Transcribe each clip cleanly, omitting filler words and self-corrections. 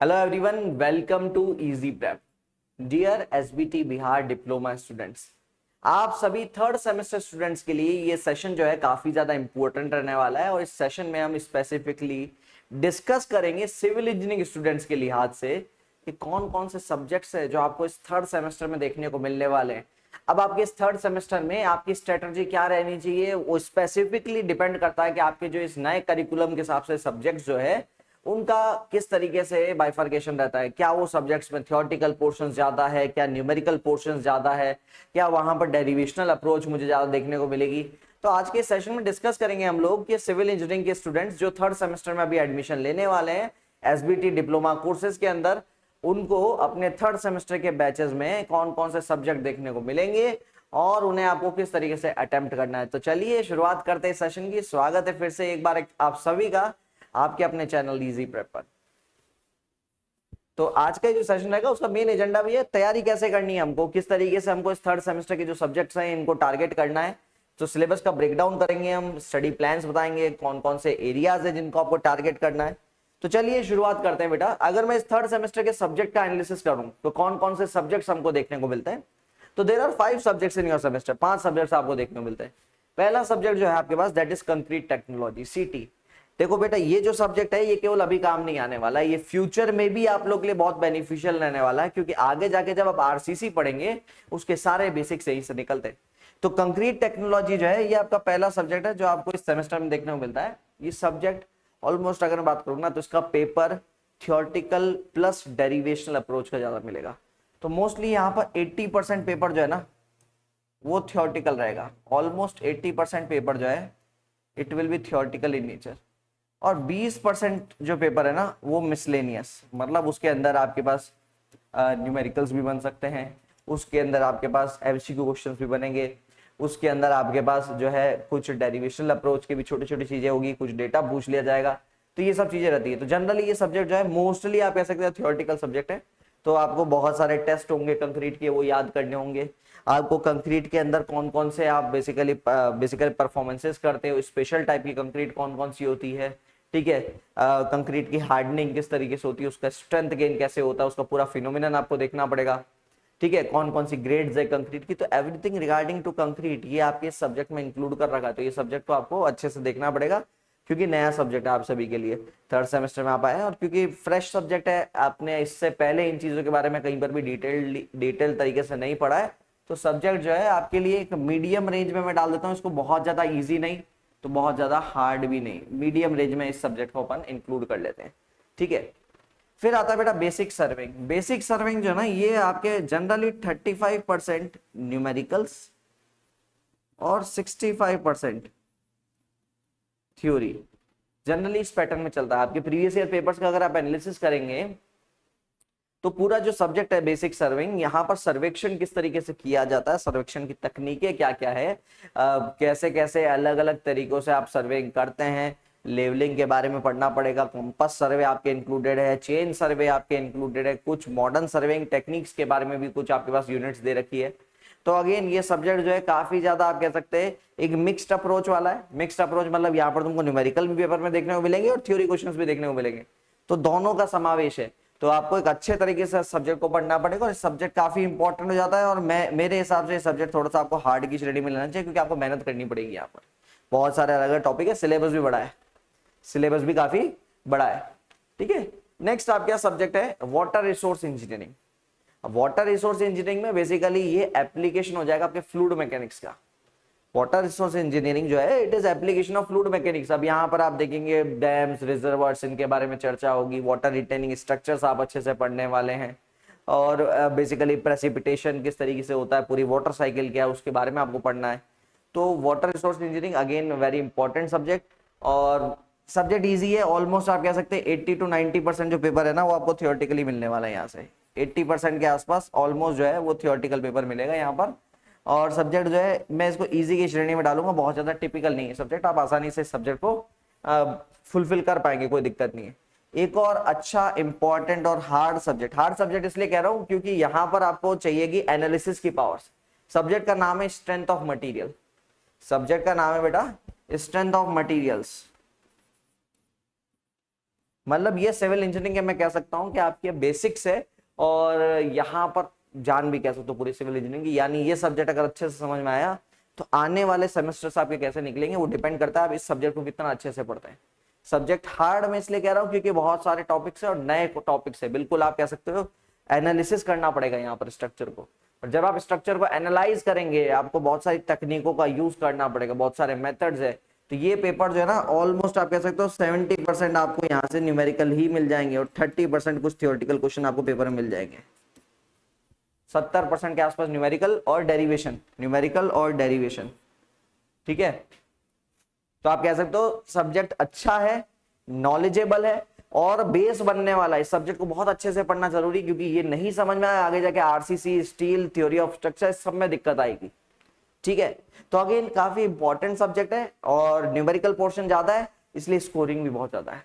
Hello everyone, welcome to Easy Prep. Dear SBT Bihar diploma students, आप सभी third semester students के लिए ये सेशन जो है काफी ज्यादा इंपॉर्टेंट रहने वाला है। और इस सेशन में हम स्पेसिफिकली डिस्कस करेंगे सिविल इंजीनियरिंग स्टूडेंट्स के लिहाज से कि कौन कौन से सब्जेक्ट्स है जो आपको इस थर्ड सेमेस्टर में देखने को मिलने वाले हैं। अब आपके इस थर्ड सेमेस्टर में आपकी स्ट्रेटजी क्या रहनी चाहिए वो स्पेसिफिकली डिपेंड करता है कि आपके जो इस नए करिकुलम के हिसाब से सब्जेक्ट्स जो है उनका किस तरीके से बाइफर्केशन रहता है। क्या वो सब्जेक्ट्स में थियोरेटिकल पोर्शन ज्यादा है, क्या न्यूमेरिकल पोर्शन ज्यादा है, क्या वहां पर डेरिवेशनल अप्रोच मुझे ज्यादा देखने को मिलेगी। तो आज के सेशन में डिस्कस करेंगे हम लोग कि सिविल इंजीनियरिंग के स्टूडेंट्स जो थर्ड सेमेस्टर में अभी एडमिशन लेने वाले हैं एसबीटी डिप्लोमा कोर्सेज के अंदर, उनको अपने थर्ड सेमेस्टर के बैचेस में कौन कौन से सब्जेक्ट देखने को मिलेंगे और उन्हें आपको किस तरीके से अटेम्प्ट करना है। तो चलिए शुरुआत करते हैं सेशन की। स्वागत है फिर से एक बार आप सभी का आपके अपने चैनल इजी प्रेप पर। तो आज का जो सेशन रहेगा उसका मेन एजेंडा भी है तैयारी कैसे करनी है, हमको किस तरीके से हमको इस थर्ड सेमेस्टर के जो सब्जेक्ट्स हैं इनको टारगेट करना है। तो सिलेबस का ब्रेकडाउन करेंगे, हम स्टडी प्लान्स बताएंगे, कौन कौन से एरियाज है जिनको आपको टारगेट करना है। तो चलिए शुरुआत करते हैं बेटा। अगर मैं इस थर्ड सेमेस्टर के सब्जेक्ट का एनालिसिस करूं तो कौन कौन से सब्जेक्ट्स हमको देखने को मिलते हैं। तो there are 5 subjects in your semester, 5 subjects आपको देखने को मिलते हैं। पहला सब्जेक्ट जो है आपके पास दैट इज कंक्रीट टेक्नोलॉजी, सीटी। देखो बेटा, ये जो सब्जेक्ट है ये केवल अभी काम नहीं आने वाला है, ये फ्यूचर में भी आप लोग के लिए बहुत बेनिफिशियल रहने वाला है, क्योंकि आगे जाके जब आप आरसीसी पढ़ेंगे उसके सारे बेसिक्स यहीं से निकलते हैं। तो कंक्रीट टेक्नोलॉजी जो है ये आपका पहला सब्जेक्ट है जो आपको इस सेमेस्टर में देखने को मिलता है। ये सब्जेक्ट ऑलमोस्ट अगर मैं बात करूँ ना तो इसका paper theoretical plus derivational approach का ज्यादा मिलेगा। तो मोस्टली यहाँ पर 80% पेपर जो है ना वो थियोरटिकल रहेगा। ऑलमोस्ट 80% पेपर जो है it will be theoretical in nature, और 20% जो पेपर है ना वो मिसलेनियस, मतलब उसके अंदर आपके पास न्यूमेरिकल्स भी बन सकते हैं, उसके अंदर आपके पास एमसीक्यू क्वेश्चंस भी बनेंगे, उसके अंदर आपके पास जो है कुछ डेरिवेशनल अप्रोच की भी छोटी छोटी चीजें होगी, कुछ डेटा पूछ लिया जाएगा। तो ये सब चीजें रहती है। तो जनरली ये सब्जेक्ट जो है मोस्टली आप कह सकते हैं थियोरटिकल सब्जेक्ट है। तो आपको बहुत सारे टेस्ट होंगे कंक्रीट के, वो याद करने होंगे। आपको कंक्रीट के अंदर कौन कौन से आप बेसिकली परफॉर्मेंसेस करते हो, स्पेशल टाइप की कंक्रीट कौन कौन सी होती है, ठीक है, कंक्रीट की हार्डनिंग किस तरीके से होती है, उसका स्ट्रेंथ गेन कैसे होता है, उसका पूरा फिनोमिनन आपको देखना पड़ेगा, ठीक है, कौन कौन सी ग्रेड्स है कंक्रीट की। तो एवरीथिंग रिगार्डिंग टू कंक्रीट ये आपके सब्जेक्ट में इंक्लूड कर रखा है। तो ये सब्जेक्ट को आपको अच्छे से देखना पड़ेगा, क्योंकि नया सब्जेक्ट है आप सभी के लिए, थर्ड सेमेस्टर में आप आए हैं, और क्योंकि फ्रेश सब्जेक्ट है, आपने इससे पहले इन चीजों के बारे में कहीं पर भी डिटेल तरीके से नहीं पढ़ा है। तो सब्जेक्ट जो है आपके लिए एक मीडियम रेंज में मैं डाल देता हूँ इसको, बहुत ज्यादा ईजी नहीं तो बहुत ज्यादा हार्ड भी नहीं, मीडियम रेंज में इस सब्जेक्ट को अपन इंक्लूड कर लेते हैं, ठीक है। फिर आता है बेटा बेसिक सर्विंग। बेसिक सर्विंग जो है ना ये आपके जनरली 35% न्यूमेरिकल्स और 65% थ्योरी, जनरली इस पैटर्न में चलता है। आपके प्रीवियस ईयर पेपर्स का अगर आप एनालिसिस करेंगे तो पूरा जो सब्जेक्ट है बेसिक सर्विंग, यहाँ पर सर्वेक्षण किस तरीके से किया जाता है, सर्वेक्षण की तकनीकें क्या क्या है, कैसे कैसे अलग अलग तरीकों से आप सर्वेइंग करते हैं, लेवलिंग के बारे में पढ़ना पड़ेगा, कंपास सर्वे आपके इंक्लूडेड है, चेन सर्वे आपके इंक्लूडेड है, कुछ मॉडर्न सर्वेइंग टेक्निक्स के बारे में भी कुछ आपके पास यूनिट्स दे रखी है। तो अगेन ये सब्जेक्ट जो है काफी ज्यादा आप कह सकते हैं एक मिक्स्ड अप्रोच वाला है। मिक्स्ड अप्रोच मतलब यहाँ पर तुमको न्यूमेरिकल भी पेपर में देखने को मिलेंगे और थ्योरी क्वेश्चंस भी देखने को मिलेंगे, तो दोनों का समावेश है। तो आपको एक अच्छे तरीके से सब्जेक्ट को पढ़ना पड़ेगा, और सब्जेक्ट काफी इंपॉर्टेंट हो जाता है। और मेरे हिसाब से सब्जेक्ट थोड़ा सा आपको हार्ड की श्रेणी में लेना चाहिए, क्योंकि आपको मेहनत करनी पड़ेगी। यहाँ पर बहुत सारे अलग अलग टॉपिक है, सिलेबस भी बड़ा है, सिलेबस भी काफी बड़ा है, ठीक है। नेक्स्ट आपका सब्जेक्ट है water resource engineering. Water resource engineering में बेसिकली ये एप्लीकेशन हो जाएगा आपके फ्लूइड मैकेनिक्स का। वाटर रिसोर्स इंजीनियरिंग जो है it is application of fluid mechanics. अब यहाँ पर आप देखेंगे डैम्स, रिजर्वायर्स, इनके बारे में चर्चा होगी, वाटर रिटेनिंग स्ट्रक्चर्स आप अच्छे से पढ़ने वाले हैं, और बेसिकली प्रेसिपिटेशन किस तरीके से होता है, पूरी वाटर साइकिल क्या है उसके बारे में आपको पढ़ना है। तो water resource engineering again very important subject, और सब्जेक्ट ईजी है। ऑलमोस्ट आप कह सकते हैं 80 to 90% जो पेपर है ना वो आपको थियोरटिकली मिलने वाला है। यहाँ से 80% के आसपास ऑलमोस्ट जो है वो थियोरटिकल पेपर मिलेगा यहाँ पर। और सब्जेक्ट जो है मैं इसको इजी की श्रेणी में डालूंगा, बहुत ज्यादा टिपिकल नहीं है सब्जेक्ट, आप आसानी से इस सब्जेक्ट को फुलफिल कर पाएंगे, कोई दिक्कत नहीं है। एक और अच्छा इंपॉर्टेंट और हार्ड सब्जेक्ट इसलिए कह रहा हूं क्योंकि यहां पर आपको चाहिएगी एनालिसिस की पावर्स। सब्जेक्ट का नाम है स्ट्रेंथ ऑफ मटेरियल। सब्जेक्ट का नाम है बेटा स्ट्रेंथ ऑफ मटेरियल्स। मतलब ये सिविल इंजीनियरिंग के मैं कह सकता हूँ कि आपके बेसिक्स है, और यहाँ पर जान भी कह सकते हो पूरी सिविल इंजीनियरिंग की। यानी ये सब्जेक्ट अगर अच्छे से समझ में आया तो आने वाले सेमेस्टर्स आपके कैसे निकलेंगे वो डिपेंड करता है आप इस सब्जेक्ट को कितना अच्छे से पढ़ते हैं। सब्जेक्ट हार्ड में इसलिए कह रहा हूँ क्योंकि बहुत सारे टॉपिक्स है और नए टॉपिक्स है, बिल्कुल आप कह सकते हो एनालिसिस करना पड़ेगा यहाँ पर स्ट्रक्चर को। और जब आप स्ट्रक्चर को एनालाइज करेंगे आपको बहुत सारी तकनीकों का यूज करना पड़ेगा, बहुत सारे मेथड्स है। तो ये पेपर जो है ना ऑलमोस्ट आप कह सकते हो 70% आपको यहाँ से न्यूमेरिकल ही मिल जाएंगे और 30% कुछ थियोरेटिकल क्वेश्चन आपको पेपर में मिल जाएंगे। 70% के आसपास न्यूमेरिकल और डेरिवेशन, न्यूमेरिकल और डेरिवेशन, ठीक है। तो आप कह सकते हो सब्जेक्ट अच्छा है, नॉलेजेबल है और बेस बनने वाला है। इस सब्जेक्ट को बहुत अच्छे से पढ़ना जरूरी, क्योंकि ये नहीं समझ में आया आगे जाके RCC, steel, theory of structure सब में दिक्कत आएगी, ठीक है। तो अगेन काफी इंपॉर्टेंट सब्जेक्ट है और न्यूमेरिकल पोर्शन ज्यादा है इसलिए स्कोरिंग भी बहुत ज्यादा है।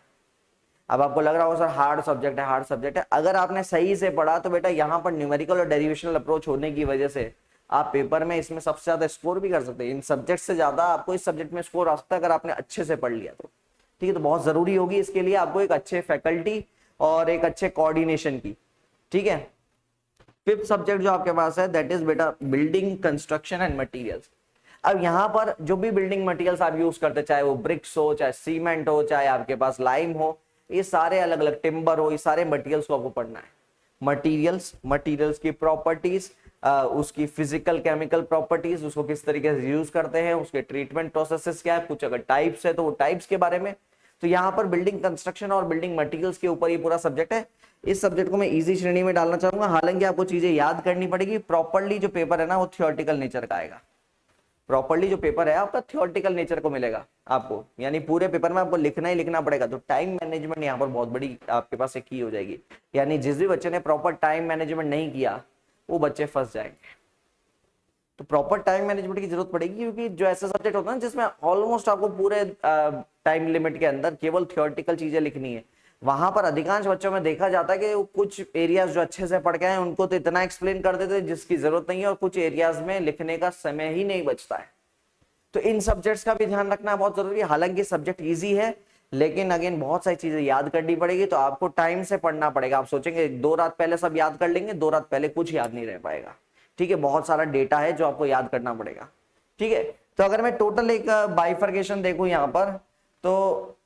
अब आपको लग रहा होगा सर हार्ड सब्जेक्ट है, हार्ड सब्जेक्ट है। अगर आपने सही से पढ़ा तो बेटा यहाँ पर न्यूमेरिकल और डेरिवेशनल अप्रोच होने की वजह से आप पेपर में इसमें सबसे ज्यादा स्कोर भी कर सकते हैं। इन सब्जेक्ट से ज्यादा आपको इस सब्जेक्ट में स्कोर आ सकता है अगर आपने अच्छे से पढ़ लिया तो, ठीक है। तो बहुत जरूरी होगी इसके लिए आपको एक अच्छे फैकल्टी और एक अच्छे कोऑर्डिनेशन की, ठीक है। फिफ्थ सब्जेक्ट जो आपके पास है दैट इज बेटा बिल्डिंग कंस्ट्रक्शन एंड मटेरियल्स। अब यहाँ पर जो भी बिल्डिंग मटेरियल्स आप यूज करते, चाहे वो ब्रिक्स हो, चाहे सीमेंट हो, चाहे आपके पास लाइम हो, ये सारे अलग अलग, टिम्बर हो, ये सारे मटेरियल्स को आपको पढ़ना है। मटेरियल्स की प्रॉपर्टीज, उसकी फिजिकल केमिकल प्रॉपर्टीज, उसको किस तरीके से यूज करते हैं, उसके ट्रीटमेंट प्रोसेसेस क्या है, कुछ अगर टाइप्स है तो वो टाइप्स के बारे में। तो यहाँ पर बिल्डिंग कंस्ट्रक्शन और बिल्डिंग मटेरियल्स के ऊपर ये पूरा सब्जेक्ट है। इस सब्जेक्ट को मैं इजी श्रेणी में डालना चाहूंगा, हालांकि आपको चीजें याद करनी पड़ेगी। प्रॉपरली जो पेपर है ना वो थियोरेटिकल नेचर का आएगा। प्रॉपरली जो पेपर है आपका थियोरेटिकल नेचर को मिलेगा आपको, यानी पूरे पेपर में आपको लिखना ही लिखना पड़ेगा। तो टाइम मैनेजमेंट यहाँ पर बहुत बड़ी आपके पास एक की हो जाएगी। यानी जिस भी बच्चे ने प्रॉपर टाइम मैनेजमेंट नहीं किया वो बच्चे फंस जाएंगे। तो प्रॉपर टाइम मैनेजमेंट की जरूरत पड़ेगी, क्योंकि जो ऐसा सब्जेक्ट होता है जिसमें ऑलमोस्ट आपको पूरे टाइम लिमिट के अंदर केवल थियोरेटिकल चीजें लिखनी है, वहां पर अधिकांश बच्चों में देखा जाता है कि कुछ एरियाज जो अच्छे से पढ़ के आए उनको तो इतना एक्सप्लेन कर देते हैं जिसकी जरूरत नहीं है, और कुछ एरियाज में लिखने का समय ही नहीं बचता है। तो इन सब्जेक्ट्स का भी ध्यान रखना बहुत जरूरी है। हालांकि सब्जेक्ट इजी है लेकिन अगेन बहुत सारी चीजें याद करनी पड़ेगी, तो आपको टाइम से पढ़ना पड़ेगा। आप सोचेंगे 2 रात पहले सब याद कर लेंगे, 2 रात पहले कुछ याद नहीं रह पाएगा, ठीक है। बहुत सारा डेटा है जो आपको याद करना पड़ेगा, ठीक है। तो अगर मैं टोटल एक बाइफर्केशन देखूं यहाँ पर, तो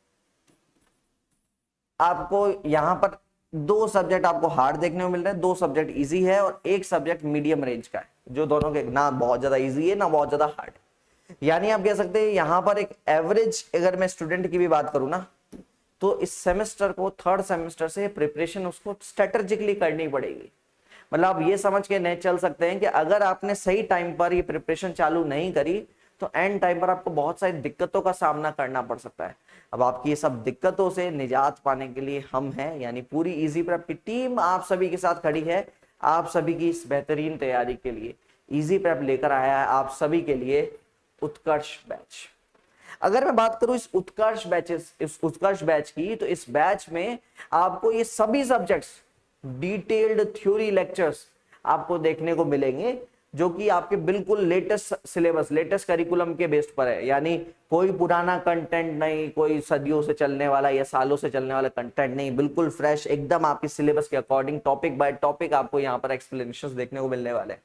आपको यहाँ पर 2 सब्जेक्ट आपको हार्ड देखने को मिल रहे हैं, 2 सब्जेक्ट इजी है और 1 सब्जेक्ट मीडियम रेंज का है, जो दोनों के ना बहुत ज्यादा इजी है ना बहुत ज्यादा हार्ड। यानी आप कह सकते हैं यहाँ पर एक एवरेज, अगर मैं स्टूडेंट की भी बात करूं ना, तो इस सेमेस्टर को, थर्ड सेमेस्टर से प्रिपरेशन उसको स्ट्रेटेजिकली करनी पड़ेगी। मतलब आप ये समझ के नहीं चल सकते हैं कि अगर आपने सही टाइम पर ये प्रिपरेशन चालू नहीं करी तो एंड टाइम पर आपको बहुत सारी दिक्कतों का सामना करना पड़ सकता है। अब आपकी ये सब दिक्कतों से निजात पाने के लिए हम हैं, यानी पूरी इजी प्रेप की टीम आप सभी के साथ खड़ी है, आप सभी की इस बेहतरीन तैयारी के लिए इजी प्रेप लेकर आया है आप सभी के लिए उत्कर्ष बैच। अगर मैं बात करूं इस उत्कर्ष बैच की, तो इस बैच में आपको ये सभी सब्जेक्ट्स डिटेल्ड थ्योरी लेक्चर्स आपको देखने को मिलेंगे, जो कि आपके बिल्कुल लेटेस्ट सिलेबस, लेटेस्ट करिकुलम के बेस्ड पर है। यानी कोई पुराना कंटेंट नहीं, कोई सदियों से चलने वाला या सालों से चलने वाला कंटेंट नहीं, बिल्कुल फ्रेश एकदम आपके सिलेबस के अकॉर्डिंग टॉपिक बाय टॉपिक आपको यहाँ पर एक्सप्लेनेशंस देखने को मिलने वाले हैं।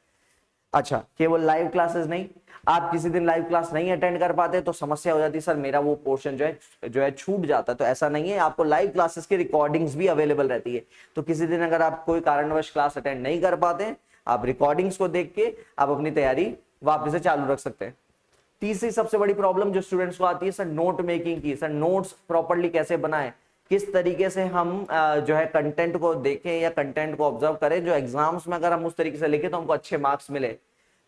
अच्छा, केवल लाइव क्लासेस नहीं, आप किसी दिन लाइव क्लास नहीं अटेंड कर पाते तो समस्या हो जाती है, सर मेरा वो पोर्शन जो है छूट जाता है। तो ऐसा नहीं है, आपको लाइव क्लासेस की रिकॉर्डिंग्स भी अवेलेबल रहती है। तो किसी दिन अगर आप कोई कारणवश क्लास अटेंड नहीं कर पाते, आप रिकॉर्डिंग्स को देख के आप अपनी तैयारी वापस से चालू रख सकते हैं। तीसरी सबसे बड़ी प्रॉब्लम जो स्टूडेंट्स को आती है सर नोट मेकिंग की। सर नोट्स प्रॉपर्ली कैसे बनाएं, किस तरीके से हम जो है कंटेंट को देखें या कंटेंट को ऑब्जर्व करें, जो एग्जाम्स में अगर हम उस तरीके से लिखें तो हमको अच्छे मार्क्स मिले।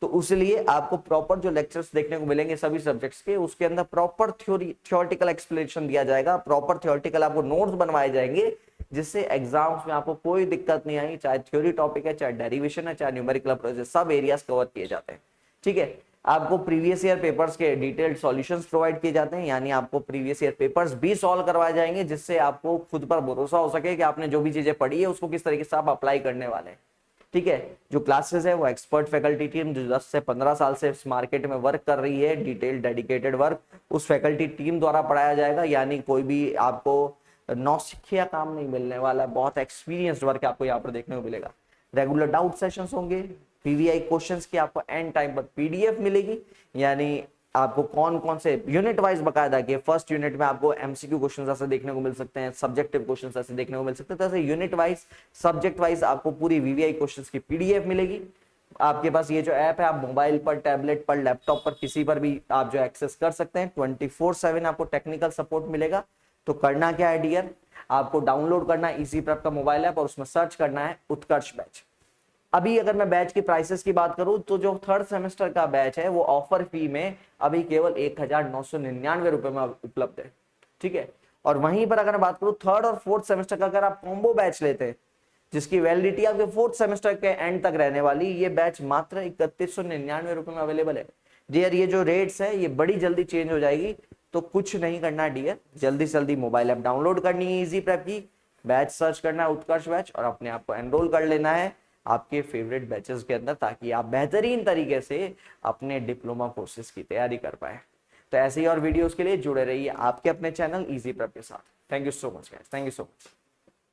तो उसलिए आपको प्रॉपर जो लेक्चर्स देखने को मिलेंगे सभी सब्जेक्ट्स के, उसके अंदर प्रॉपर थियोरेटिकल एक्सप्लेनेशन दिया जाएगा, प्रॉपर थियोरेटिकल आपको नोट्स बनवाए जाएंगे, जिससे एग्जाम्स में आपको कोई दिक्कत नहीं आई। चाहे थ्योरी टॉपिक है, चाहे डेरिवेशन है, चाहे न्यूमेरिकल अप्रोच है, सब एरियाज कवर किए जाते हैं, ठीक है। आपको प्रीवियस ईयर पेपर्स के डिटेल्ड सॉल्यूशंस प्रोवाइड किए जाते हैं, यानी आपको प्रीवियस ईयर पेपर्स भी सॉल्व करवाए जाएंगे, जिससे आपको खुद पर भरोसा हो सके कि आपने जो भी चीजें पढ़ी है उसको किस तरीके से आप अप्लाई करने वाले हैं, ठीक है। जो क्लासेस है वो एक्सपर्ट फैकल्टी टीम जो 10 से 15 साल से इस मार्केट में वर्क कर रही है, डिटेल डेडिकेटेड वर्क, उस फैकल्टी टीम द्वारा पढ़ाया जाएगा। यानी कोई भी आपको नौसिखिया काम नहीं मिलने वाला, बहुत एक्सपीरियंस्ड वर्क आपको यहाँ पर देखने को मिलेगा। रेगुलर डाउट सेशंस होंगे, पीवीआई क्वेश्चंस की आपको एंड टाइम पर पीडीएफ मिलेगी, यानी आपको कौन कौन से यूनिट वाइज बकायदा कि फर्स्ट यूनिट में आपको एमसीक्यू क्वेश्चंस ऐसे देखने को मिल सकते हैं, सब्जेक्टिव क्वेश्चंस ऐसे देखने को मिल सकते हैं, तो ऐसे यूनिट वाइज सब्जेक्ट वाइज आपको पूरी वीवीआई क्वेश्चंस की पीडीएफ मिलेगी। आपके पास ये जो ऐप है, आप मोबाइल पर, टैबलेट पर, लैपटॉप पर, किसी पर भी आप जो एक्सेस कर सकते हैं। 24/7 आपको टेक्निकल सपोर्ट मिलेगा। तो करना क्या है डियर, आपको डाउनलोड करना है इजी प्रेप का मोबाइल ऐप और उसमें सर्च करना है उत्कर्ष बैच। अभी अगर मैं बैच की प्राइसेस की बात करूं तो जो थर्ड सेमेस्टर का बैच है वो ऑफर फी में अभी केवल 1999 रुपए में उपलब्ध है, ठीक है। और वहीं पर अगर मैं बात करूं थर्ड और फोर्थ सेमेस्टर का, अगर आप कॉम्बो बैच लेते हैं जिसकी वैलिडिटी आपके फोर्थ सेमेस्टर के एंड तक रहने वाली, ये बैच मात्र 3199 रुपए में अवेलेबल है। डियर ये जो रेट्स है ये बड़ी जल्दी चेंज हो जाएगी, तो कुछ नहीं करना डियर, जल्दी से जल्दी मोबाइल ऐप डाउनलोड करनी है इजी प्रेप की, बैच सर्च करना है उत्कर्ष बैच और अपने आप को एनरोल कर लेना है आपके फेवरेट बैचेस के अंदर, ताकि आप बेहतरीन तरीके से अपने डिप्लोमा कोर्सेज की तैयारी कर पाए। तो ऐसे ही और वीडियोस के लिए जुड़े रहिए आपके अपने चैनल इजी प्रेप के साथ। Thank you so much guys, thank you so much.